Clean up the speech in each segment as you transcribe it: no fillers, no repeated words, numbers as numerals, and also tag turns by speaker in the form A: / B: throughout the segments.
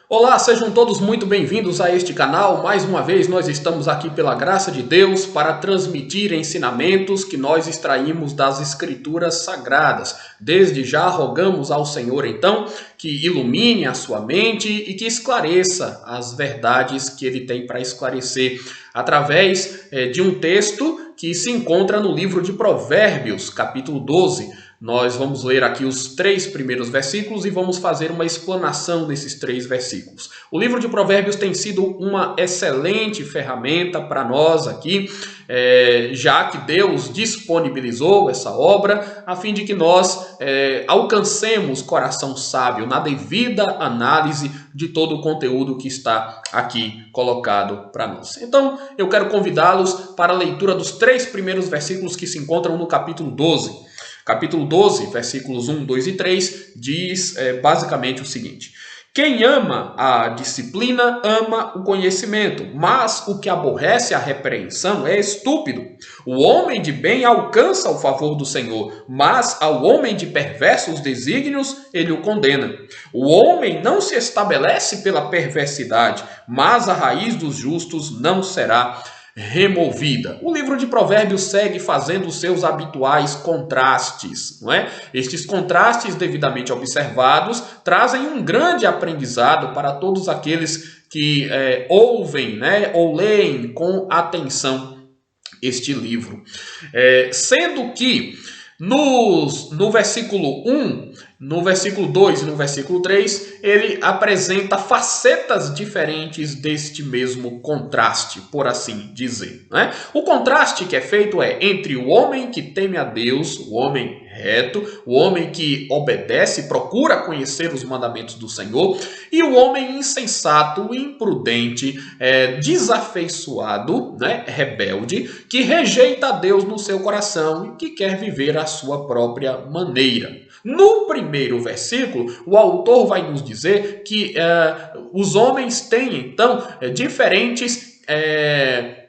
A: Olá, sejam todos muito bem-vindos a este canal. Mais uma vez nós estamos aqui pela graça de Deus para transmitir ensinamentos que nós extraímos das Escrituras Sagradas. Desde já rogamos ao Senhor então que ilumine a sua mente e que esclareça as verdades que Ele tem para esclarecer através de um texto que se encontra no livro de Provérbios, capítulo 12. Nós vamos ler aqui os 3 primeiros versículos e vamos fazer uma explanação desses 3 versículos. O livro de Provérbios tem sido uma excelente ferramenta para nós aqui, já que Deus disponibilizou essa obra a fim de que nós alcancemos coração sábio na devida análise de todo o conteúdo que está aqui colocado para nós. Então, eu quero convidá-los para a leitura dos 3 primeiros versículos que se encontram no capítulo 12. Capítulo 12, versículos 1, 2 e 3, diz basicamente o seguinte: quem ama a disciplina ama o conhecimento, mas o que aborrece a repreensão é estúpido. O homem de bem alcança o favor do Senhor, mas ao homem de perversos desígnios ele o condena. O homem não se estabelece pela perversidade, mas a raiz dos justos não será removida. O livro de Provérbios segue fazendo os seus habituais contrastes, não é? Estes contrastes, devidamente observados, trazem um grande aprendizado para todos aqueles que ouvem, né, ou leem com atenção este livro. Sendo que no versículo 1, no versículo 2 e no versículo 3, ele apresenta facetas diferentes deste mesmo contraste, por assim dizer, né? O contraste que é feito é entre o homem que teme a Deus, o homem reto, o homem que obedece, procura conhecer os mandamentos do Senhor, e o homem insensato, imprudente, desafeiçoado, né, rebelde, que rejeita a Deus no seu coração e que quer viver a sua própria maneira. No primeiro versículo, o autor vai nos dizer que os homens têm, então, diferentes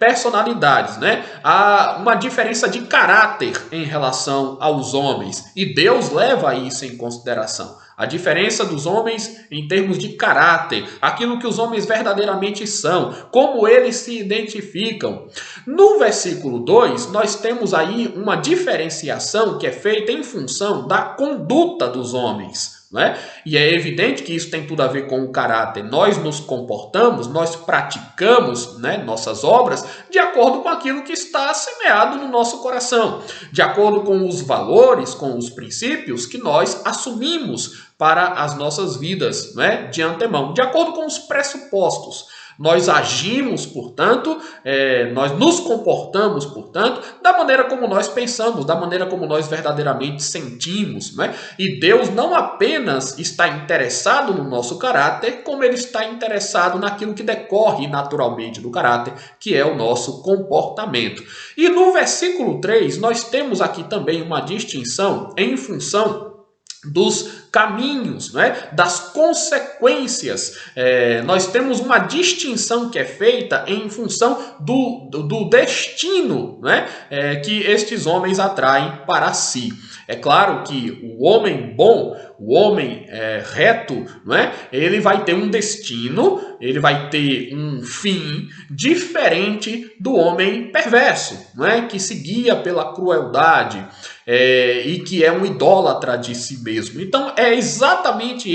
A: personalidades, né? Há uma diferença de caráter em relação aos homens, e Deus leva isso em consideração. A diferença dos homens em termos de caráter, aquilo que os homens verdadeiramente são, como eles se identificam. No versículo 2, nós temos aí uma diferenciação que é feita em função da conduta dos homens. Né? E é evidente que isso tem tudo a ver com o caráter. Nós nos comportamos, nós praticamos, né, nossas obras de acordo com aquilo que está semeado no nosso coração, de acordo com os valores, com os princípios que nós assumimos para as nossas vidas, né, de antemão, de acordo com os pressupostos. Nós agimos, portanto, nós nos comportamos, portanto, da maneira como nós pensamos, da maneira como nós verdadeiramente sentimos, né? E Deus não apenas está interessado no nosso caráter, como Ele está interessado naquilo que decorre naturalmente do caráter, que é o nosso comportamento. E no versículo 3, nós temos aqui também uma distinção em função dos caminhos, né? Das consequências. Nós temos uma distinção que é feita em função do destino, né? Que estes homens atraem para si. É claro que o homem bom, o homem reto, né? Ele vai ter um destino, ele vai ter um fim diferente do homem perverso, né? Que se guia pela crueldade, e que é um idólatra de si mesmo. Então é exatamente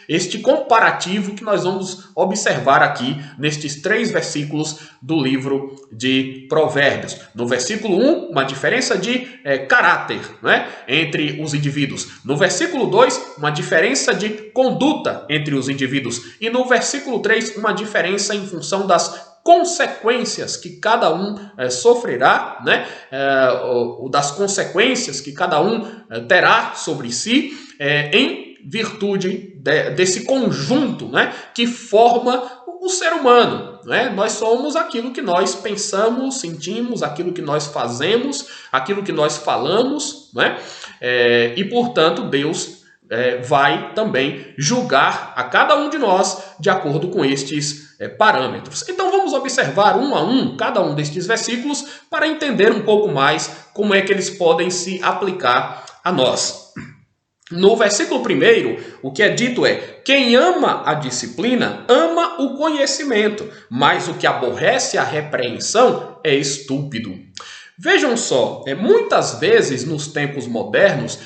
A: este comparativo que nós vamos observar aqui nestes 3 versículos do livro de Provérbios. No versículo 1, uma diferença de caráter, né, entre os indivíduos. No versículo 2, uma diferença de conduta entre os indivíduos. E no versículo 3, uma diferença em função das consequências que cada um sofrerá, né? Das consequências que cada um terá sobre si em virtude desse conjunto, né, que forma o ser humano. Né? Nós somos aquilo que nós pensamos, sentimos, aquilo que nós fazemos, aquilo que nós falamos, né? E portanto Deus vai também julgar a cada um de nós de acordo com estes parâmetros. Então vamos observar um a um cada um destes versículos para entender um pouco mais como é que eles podem se aplicar a nós. No versículo 1, o que é dito é: quem ama a disciplina, ama o conhecimento, mas o que aborrece a repreensão é estúpido. Vejam só, muitas vezes nos tempos modernos,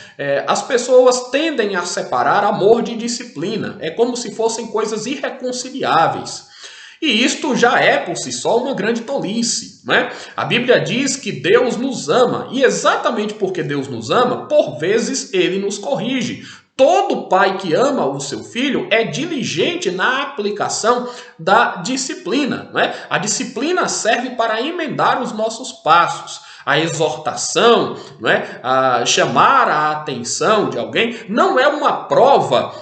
A: as pessoas tendem a separar amor de disciplina. É como se fossem coisas irreconciliáveis. E isto já é por si só uma grande tolice, né? A Bíblia diz que Deus nos ama, e exatamente porque Deus nos ama, por vezes ele nos corrige. Todo pai que ama o seu filho é diligente na aplicação da disciplina, não é? A disciplina serve para emendar os nossos passos. A exortação, não é? A chamar a atenção de alguém, não é uma prova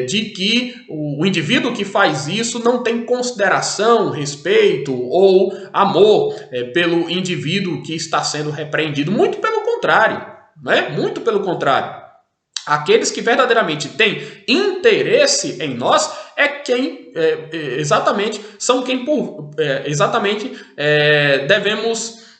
A: de que o indivíduo que faz isso não tem consideração, respeito ou amor pelo indivíduo que está sendo repreendido. Muito pelo contrário, não é? Muito pelo contrário. Aqueles que verdadeiramente têm interesse em nós é quem exatamente são quem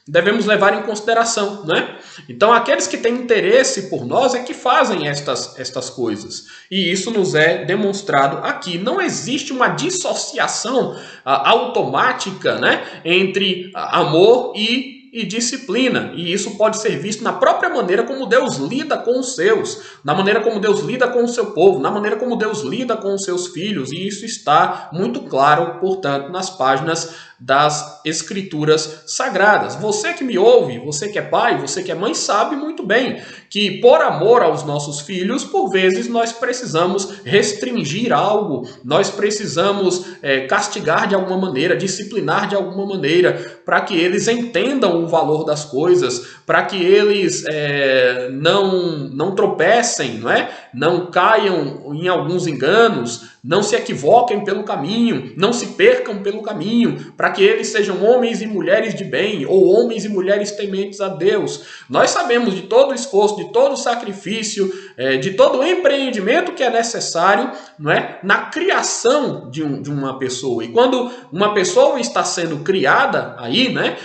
A: devemos levar em consideração, né? Então, aqueles que têm interesse por nós é que fazem estas coisas. E isso nos é demonstrado aqui. Não existe uma dissociação automática, né, entre amor e disciplina. E isso pode ser visto na própria maneira como Deus lida com os seus, na maneira como Deus lida com o seu povo, na maneira como Deus lida com os seus filhos. E isso está muito claro, portanto, nas páginas das Escrituras Sagradas. Você que me ouve, você que é pai, você que é mãe, sabe muito bem que por amor aos nossos filhos, por vezes nós precisamos restringir algo, nós precisamos castigar de alguma maneira, disciplinar de alguma maneira, para que eles entendam o valor das coisas, para que eles não tropecem, não é? Não caiam em alguns enganos, não se equivoquem pelo caminho, não se percam pelo caminho, para que eles sejam homens e mulheres de bem, ou homens e mulheres tementes a Deus. Nós sabemos de todo o esforço, de todo o sacrifício, de todo o empreendimento que é necessário, não é, na criação de uma pessoa. E quando uma pessoa está sendo criada aí, né,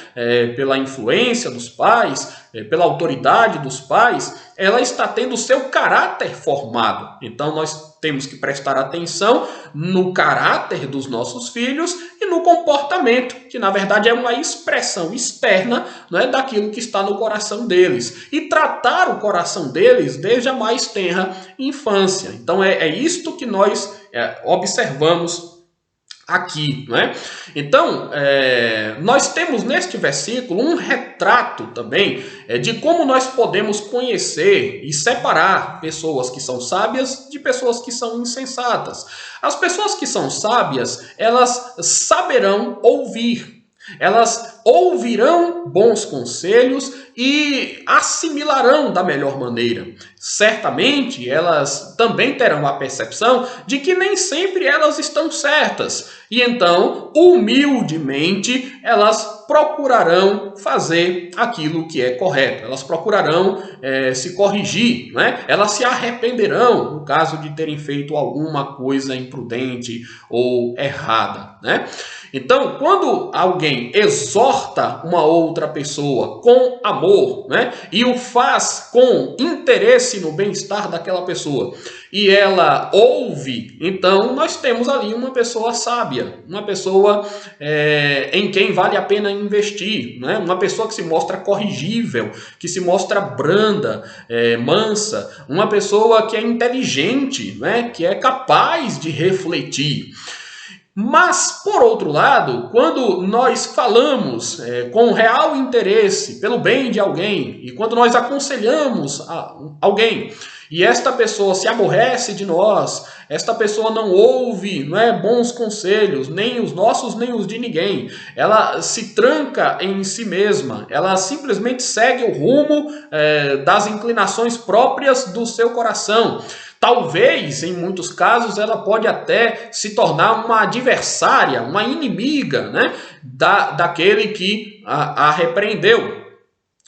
A: pela influência dos pais, pela autoridade dos pais, ela está tendo o seu caráter formado. Então nós temos que prestar atenção no caráter dos nossos filhos e no comportamento, que na verdade é uma expressão externa, não é, daquilo que está no coração deles. E tratar o coração deles desde a mais tenra infância. Então é isto que nós observamos aqui, não é? Então, nós temos neste versículo um retrato também de como nós podemos conhecer e separar pessoas que são sábias de pessoas que são insensatas. As pessoas que são sábias, elas saberão ouvir. Elas ouvirão bons conselhos e assimilarão da melhor maneira. Certamente, elas também terão a percepção de que nem sempre elas estão certas. E então, humildemente, elas procurarão fazer aquilo que é correto. Elas procurarão se corrigir, não é? Elas se arrependerão no caso de terem feito alguma coisa imprudente ou errada, né? Então, quando alguém exorta uma outra pessoa com amor, né, e o faz com interesse no bem-estar daquela pessoa, e ela ouve, então nós temos ali uma pessoa sábia, uma pessoa em quem vale a pena investir, né? Uma pessoa que se mostra corrigível, que se mostra branda, mansa, uma pessoa que é inteligente, né? Que é capaz de refletir. Mas, por outro lado, quando nós falamos com real interesse pelo bem de alguém, e quando nós aconselhamos alguém, e esta pessoa se aborrece de nós, esta pessoa não ouve, não é, bons conselhos, nem os nossos, nem os de ninguém, ela se tranca em si mesma, ela simplesmente segue o rumo das inclinações próprias do seu coração. Talvez, em muitos casos, ela pode até se tornar uma adversária, uma inimiga, né, daquele que a repreendeu.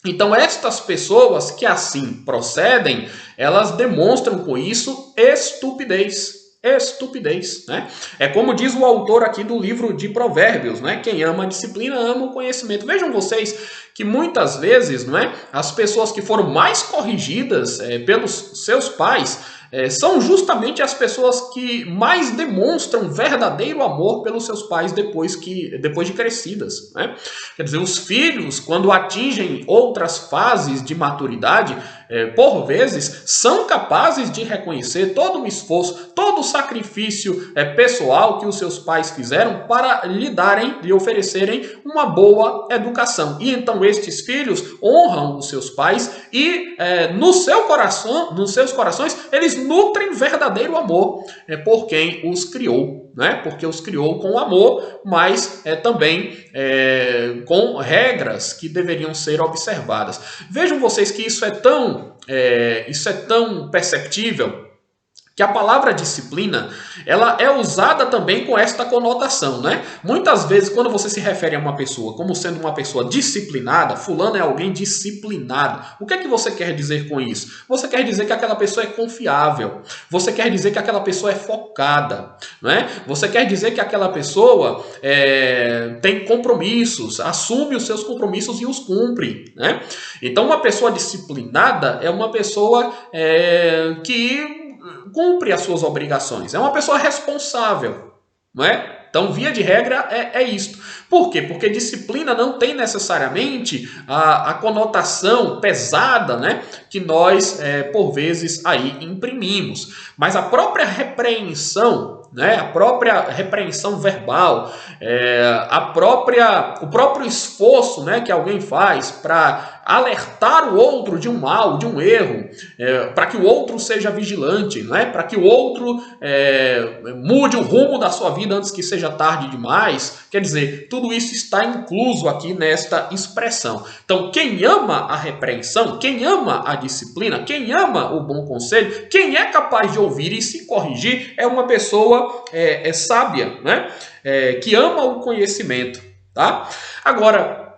A: Então, estas pessoas que assim procedem, elas demonstram com isso estupidez. Estupidez, né? É como diz o autor aqui do livro de Provérbios, né? Quem ama a disciplina ama o conhecimento. Vejam vocês que muitas vezes, não é, as pessoas que foram mais corrigidas pelos seus pais, são justamente as pessoas que mais demonstram verdadeiro amor pelos seus pais depois de crescidas, né? Quer dizer, os filhos, quando atingem outras fases de maturidade, por vezes, são capazes de reconhecer todo o esforço, todo o sacrifício pessoal que os seus pais fizeram para lhe oferecerem uma boa educação. E então estes filhos honram os seus pais e nos seus corações eles nutrem verdadeiro amor por quem os criou, né? Porque os criou com amor, mas também com regras que deveriam ser observadas. Vejam vocês que isso é tão perceptível, que a palavra disciplina, ela é usada também com esta conotação, né? Muitas vezes, quando você se refere a uma pessoa como sendo uma pessoa disciplinada, fulano é alguém disciplinado. O que é que você quer dizer com isso? Você quer dizer que aquela pessoa é confiável. Você quer dizer que aquela pessoa é focada, né? Você quer dizer que aquela pessoa tem compromissos, assume os seus compromissos e os cumpre, né? Então, uma pessoa disciplinada é uma pessoa que cumpre as suas obrigações. É uma pessoa responsável, não é? Então, via de regra, é isto. Por quê? Porque disciplina não tem necessariamente a conotação pesada, né, que nós, por vezes, aí imprimimos. Mas a própria repreensão, né, a própria repreensão verbal, o próprio esforço, né, que alguém faz para alertar o outro de um mal, de um erro, para que o outro seja vigilante, né, para que o outro mude o rumo da sua vida antes que seja tarde demais. Quer dizer, tudo isso está incluso aqui nesta expressão. Então, quem ama a repreensão, quem ama a disciplina, quem ama o bom conselho, quem é capaz de ouvir e se corrigir, é uma pessoa sábia, né? Que ama o conhecimento. Tá? Agora,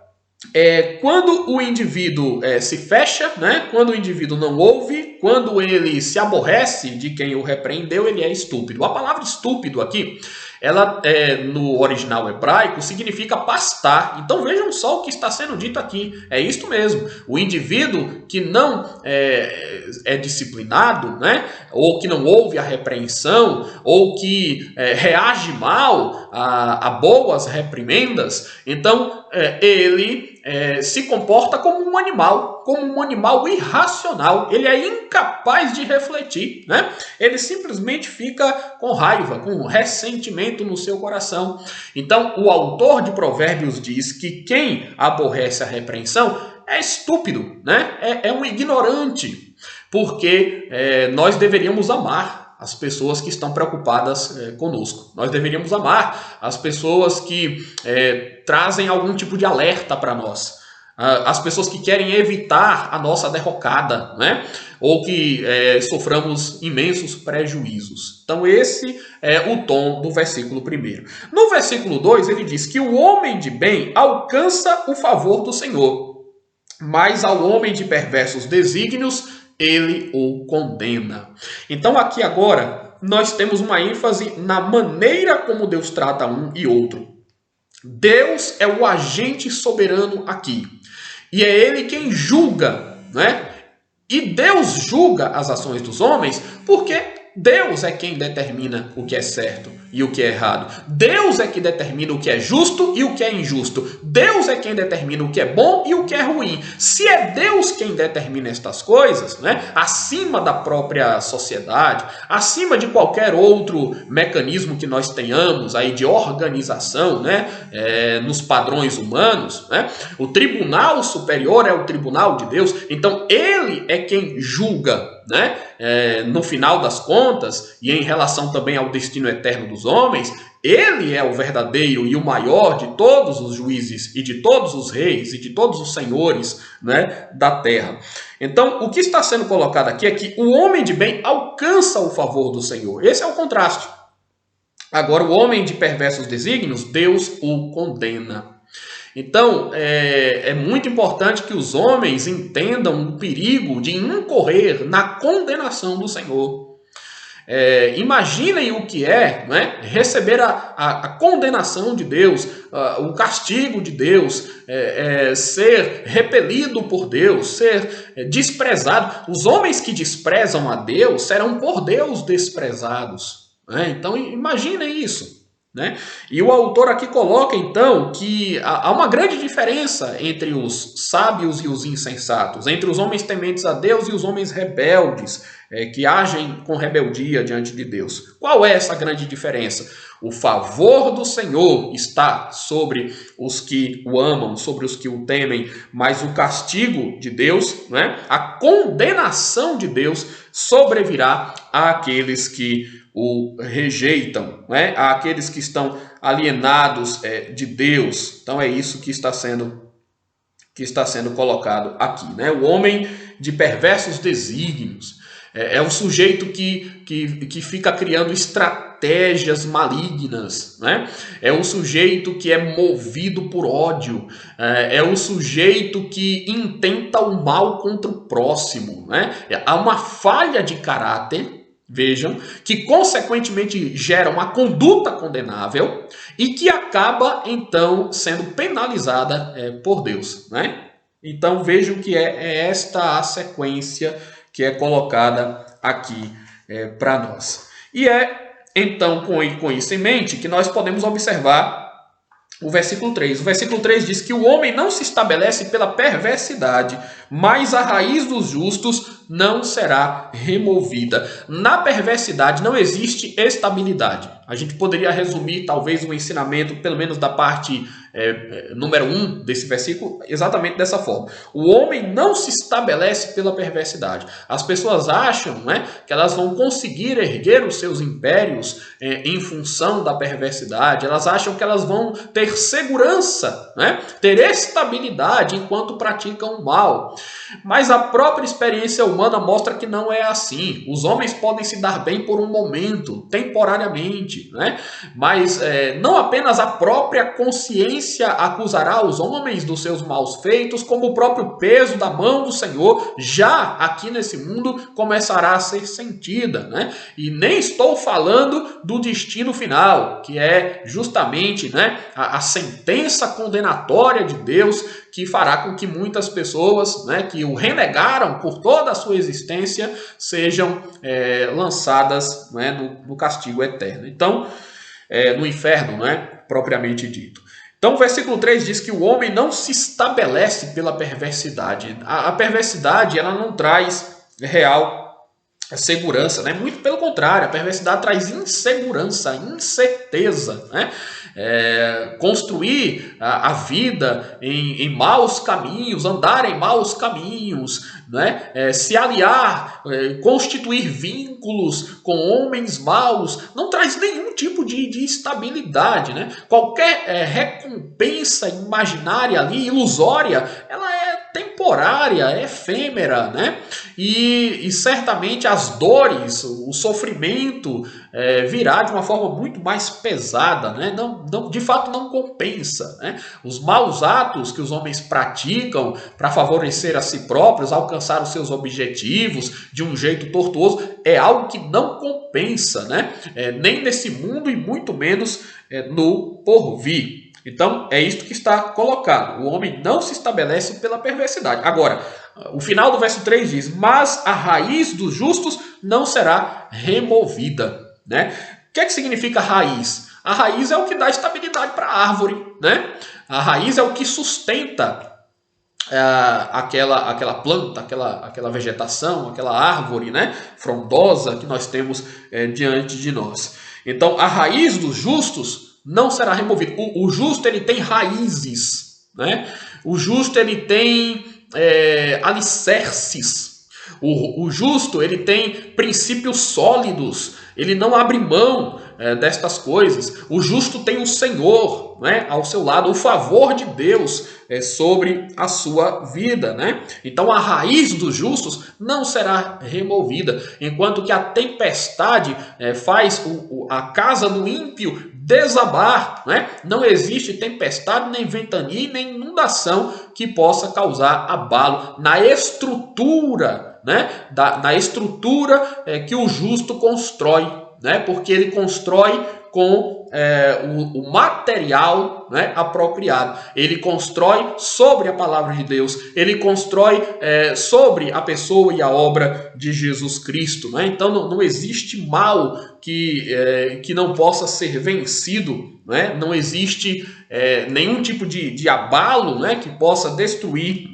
A: quando o indivíduo se fecha, né? Quando o indivíduo não ouve, quando ele se aborrece de quem o repreendeu, ele é estúpido. A palavra estúpido aqui, ela no original hebraico significa pastar. Então vejam só o que está sendo dito aqui. É isto mesmo. O indivíduo que não é disciplinado, né? Ou que não ouve a repreensão, ou que reage mal a boas reprimendas, então ele se comporta como um animal irracional. Ele é incapaz de refletir, né? Ele simplesmente fica com raiva, com ressentimento no seu coração. Então, o autor de Provérbios diz que quem aborrece a repreensão é estúpido, né? É um ignorante, porque nós deveríamos amar as pessoas que estão preocupadas conosco. Nós deveríamos amar as pessoas que trazem algum tipo de alerta para nós. As pessoas que querem evitar a nossa derrocada, né? Ou que soframos imensos prejuízos. Então esse é o tom do versículo 1. No versículo 2 ele diz que o homem de bem alcança o favor do Senhor, mas ao homem de perversos desígnios ele o condena. Então aqui agora nós temos uma ênfase na maneira como Deus trata um e outro. Deus é o agente soberano aqui. E é ele quem julga, né? E Deus julga as ações dos homens porque Deus é quem determina o que é certo e o que é errado. Deus é que determina o que é justo e o que é injusto. Deus é quem determina o que é bom e o que é ruim. Se é Deus quem determina estas coisas, né, acima da própria sociedade, acima de qualquer outro mecanismo que nós tenhamos aí de organização, né, nos padrões humanos, né, o tribunal superior é o tribunal de Deus. Então ele é quem julga, né? No final das contas, e em relação também ao destino eterno dos homens, ele é o verdadeiro e o maior de todos os juízes e de todos os reis e de todos os senhores, né, da terra. Então, o que está sendo colocado aqui é que o homem de bem alcança o favor do Senhor. Esse é o contraste. Agora, o homem de perversos desígnios, Deus o condena. Então, é muito importante que os homens entendam o perigo de incorrer na condenação do Senhor. Imaginem o que é, né, receber a condenação de Deus, o castigo de Deus, ser repelido por Deus, ser desprezado. Os homens que desprezam a Deus serão por Deus desprezados. Né? Então imaginem isso. Né? E o autor aqui coloca então que há uma grande diferença entre os sábios e os insensatos, entre os homens tementes a Deus e os homens rebeldes, que agem com rebeldia diante de Deus. Qual é essa grande diferença? O favor do Senhor está sobre os que o amam, sobre os que o temem, mas o castigo de Deus, né, a condenação de Deus sobrevirá àqueles que o rejeitam, né, àqueles que estão alienados de Deus. Então é isso que está sendo colocado aqui. Né? O homem de perversos desígnios. É um sujeito que fica criando estratégias malignas, né? É um sujeito que é movido por ódio, é um sujeito que intenta o mal contra o próximo, né? Há uma falha de caráter, vejam, que consequentemente gera uma conduta condenável e que acaba então sendo penalizada por Deus, né? Então vejam que é esta a sequência que é colocada aqui para nós. E então, com isso em mente, que nós podemos observar o versículo 3. O versículo 3 diz que o homem não se estabelece pela perversidade, mas a raiz dos justos não será removida. Na perversidade não existe estabilidade. A gente poderia resumir talvez o ensinamento, pelo menos da parte número 1 desse versículo, exatamente dessa forma. O homem não se estabelece pela perversidade. As pessoas acham, né, que elas vão conseguir erguer os seus impérios em função da perversidade. Elas acham que elas vão ter segurança, né, ter estabilidade enquanto praticam o mal. Mas a própria experiência humana mostra que não é assim. Os homens podem se dar bem por um momento, temporariamente, né? Mas não apenas a própria consciência acusará os homens dos seus maus feitos, como o próprio peso da mão do Senhor já aqui nesse mundo começará a ser sentida, né? E nem estou falando do destino final, que é justamente, né, a sentença condenatória de Deus, que fará com que muitas pessoas, né, que o renegaram por toda a sua existência sejam lançadas, né, no castigo eterno. Então, no inferno, né, propriamente dito. Então o versículo 3 diz que o homem não se estabelece pela perversidade. A perversidade ela não traz real segurança, né? Muito pelo contrário, a perversidade traz insegurança, incerteza, né? Construir a vida em maus caminhos, andar em maus caminhos, né? Se aliar, constituir vínculos com homens maus, não traz nenhum tipo de estabilidade, né? Qualquer recompensa imaginária ali, ilusória, ela é temporária, é efêmera, né? E certamente as dores, o sofrimento virá de uma forma muito mais pesada, né? De fato não compensa, né? Os maus atos que os homens praticam para favorecer a si próprios, alcançar os seus objetivos de um jeito tortuoso, é algo que não compensa, né? Nem nesse mundo e muito menos no porvir. Então, é isto que está colocado. O homem não se estabelece pela perversidade. Agora, o final do verso 3 diz, mas a raiz dos justos não será removida. Né? O que é que significa raiz? A raiz é o que dá estabilidade para a árvore. Né? A raiz é o que sustenta aquela planta, aquela vegetação, aquela árvore, né, frondosa que nós temos diante de nós. Então, a raiz dos justos não será removido. O justo ele tem raízes, né? O justo ele tem alicerces. O justo ele tem princípios sólidos. Ele não abre mão destas coisas. O justo tem o Senhor, né, ao seu lado, o favor de Deus sobre a sua vida, né? Então a raiz dos justos não será removida, enquanto que a tempestade faz a casa do ímpio desabar, né? Não existe tempestade, nem ventania, nem inundação que possa causar abalo na estrutura, né, da estrutura que o justo constrói, né, porque ele constrói com o material, né, apropriado. Ele constrói sobre a palavra de Deus, ele constrói sobre a pessoa e a obra de Jesus Cristo. Né? Então não existe mal que não possa ser vencido, né? Não existe nenhum tipo de abalo, né, que possa destruir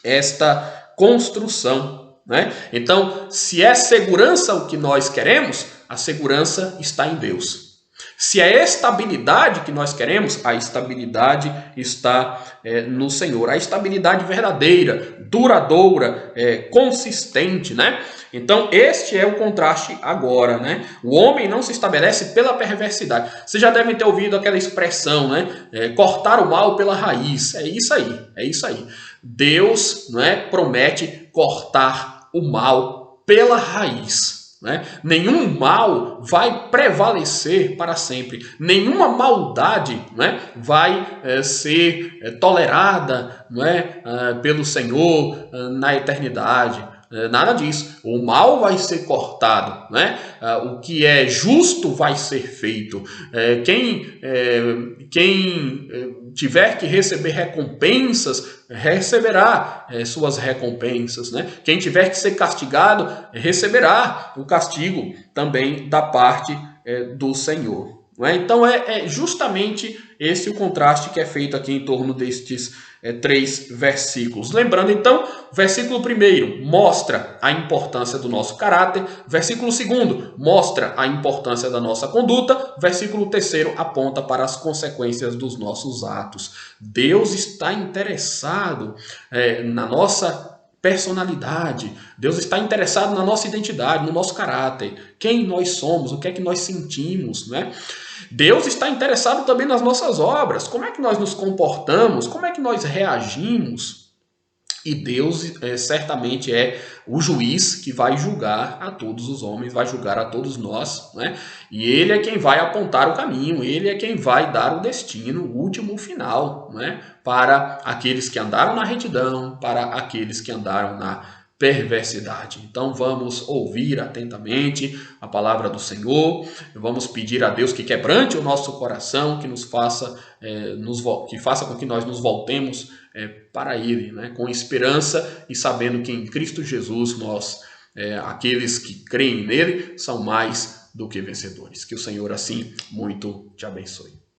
A: esta construção. Né? Então, se é segurança o que nós queremos, a segurança está em Deus. Se é estabilidade que nós queremos, a estabilidade está no Senhor. A estabilidade verdadeira, duradoura, consistente, né? Então, este é o contraste agora, né? O homem não se estabelece pela perversidade. Vocês já devem ter ouvido aquela expressão, né? Cortar o mal pela raiz. É isso aí, é isso aí. Deus, né, promete cortar o mal pela raiz. Né? Nenhum mal vai prevalecer para sempre. Nenhuma maldade, né, vai ser tolerada, né, pelo Senhor na eternidade. Nada disso. O mal vai ser cortado, né? O que é justo vai ser feito. Quem tiver que receber recompensas, receberá suas recompensas. Né? Quem tiver que ser castigado, receberá o castigo também da parte do Senhor. Não é? Então é justamente esse o contraste que é feito aqui em torno destes 3 versículos. Lembrando então, versículo 1 mostra a importância do nosso caráter, versículo 2 mostra a importância da nossa conduta, versículo 3 aponta para as consequências dos nossos atos. Deus está interessado na nossa personalidade. Deus está interessado na nossa identidade, no nosso caráter, quem nós somos, o que é que nós sentimos, né? Deus está interessado também nas nossas obras, como é que nós nos comportamos, como é que nós reagimos. E Deus certamente é o juiz que vai julgar a todos os homens, vai julgar a todos nós, né? E Ele é quem vai apontar o caminho, Ele é quem vai dar o destino, o último final, né? Para aqueles que andaram na retidão, para aqueles que andaram na perversidade. Então vamos ouvir atentamente a palavra do Senhor, vamos pedir a Deus que quebrante o nosso coração, que nos faça, que faça com que nós nos voltemos para Ele, né? Com esperança e sabendo que em Cristo Jesus nós, aqueles que creem nele, são mais do que vencedores. Que o Senhor assim muito te abençoe.